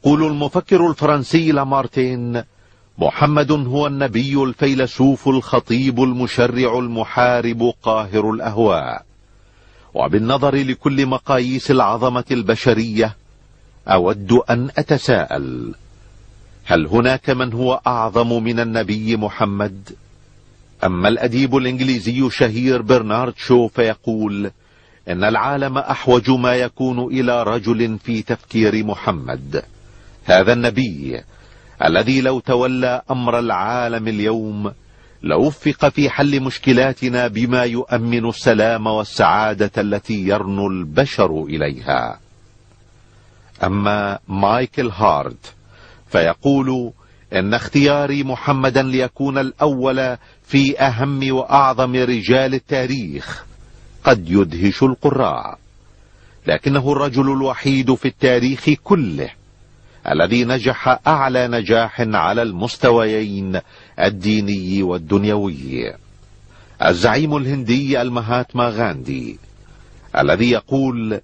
ويقول المفكر الفرنسي لامارتين: محمد هو النبي الفيلسوف الخطيب المشرع المحارب قاهر الأهواء. وبالنظر لكل مقاييس العظمة البشرية أود أن أتساءل: هل هناك من هو أعظم من النبي محمد؟ أما الأديب الإنجليزي الشهير برنارد شو فيقول إن العالم أحوج ما يكون إلى رجل في تفكير محمد، هذا النبي الذي لو تولى أمر العالم اليوم لوفق في حل مشكلاتنا بما يؤمن السلام والسعادة التي يرنو البشر إليها. أما مايكل هارت فيقول إن اختياري محمدا ليكون الأول في أهم وأعظم رجال التاريخ قد يدهش القراء، لكنه الرجل الوحيد في التاريخ كله الذي نجح أعلى نجاح على المستويين الديني والدنيوي. الزعيم الهندي المهاتما غاندي الذي يقول: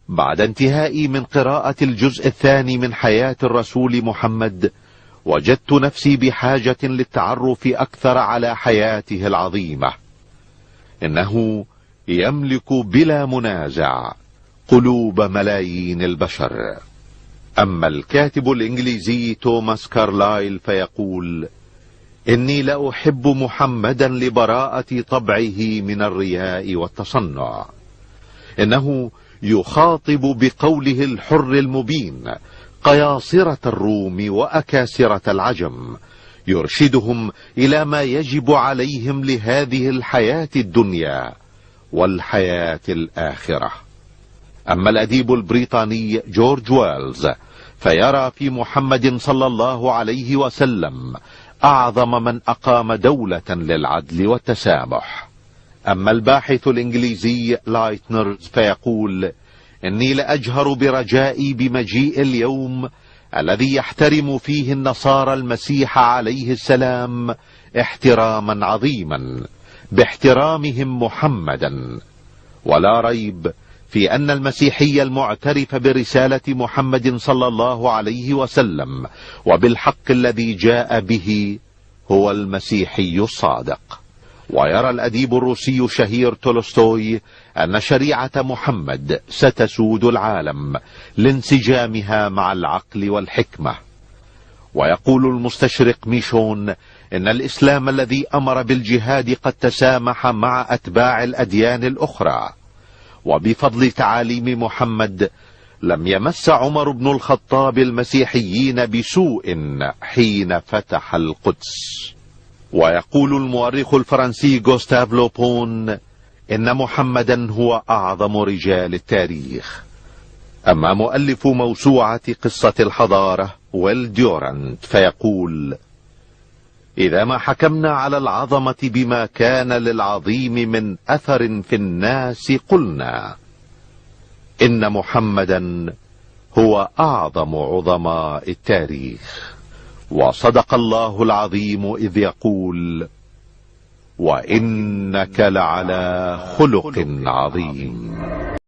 بعد انتهائي من قراءة الجزء الثاني من حياة الرسول محمد وجدت نفسي بحاجة للتعرف أكثر على حياته العظيمة. إنه يملك بلا منازع قلوب ملايين البشر. أما الكاتب الإنجليزي توماس كارلايل فيقول: إني لا أحب محمدا لبراءة طبعه من الرياء والتصنع. إنه يخاطب بقوله الحر المبين قياصرة الروم وأكاسرة العجم، يرشدهم إلى ما يجب عليهم لهذه الحياة الدنيا والحياة الآخرة. أما الأديب البريطاني جورج ويلز فيرى في محمد صلى الله عليه وسلم أعظم من أقام دولة للعدل والتسامح. أما الباحث الإنجليزي لايتنر فيقول: إني لأجهر برجائي بمجيء اليوم الذي يحترم فيه النصارى المسيح عليه السلام احتراما عظيما باحترامهم محمدا. ولا ريب في أن المسيحي المعترف برسالة محمد صلى الله عليه وسلم وبالحق الذي جاء به هو المسيحي الصادق. ويرى الأديب الروسي الشهير تولستوي أن شريعة محمد ستسود العالم لانسجامها مع العقل والحكمة. ويقول المستشرق ميشون إن الإسلام الذي أمر بالجهاد قد تسامح مع أتباع الأديان الأخرى، وبفضل تعاليم محمد لم يمس عمر بن الخطاب المسيحيين بسوء حين فتح القدس. ويقول المؤرخ الفرنسي غوستاف لوبون إن محمدا هو أعظم رجال التاريخ. أما مؤلف موسوعة قصة الحضارة ويل ديورانت فيقول: إذا ما حكمنا على العظمة بما كان للعظيم من أثر في الناس قلنا إن محمدا هو أعظم عظماء التاريخ. وصدق الله العظيم إذ يقول: وإنك لعلى خلق عظيم.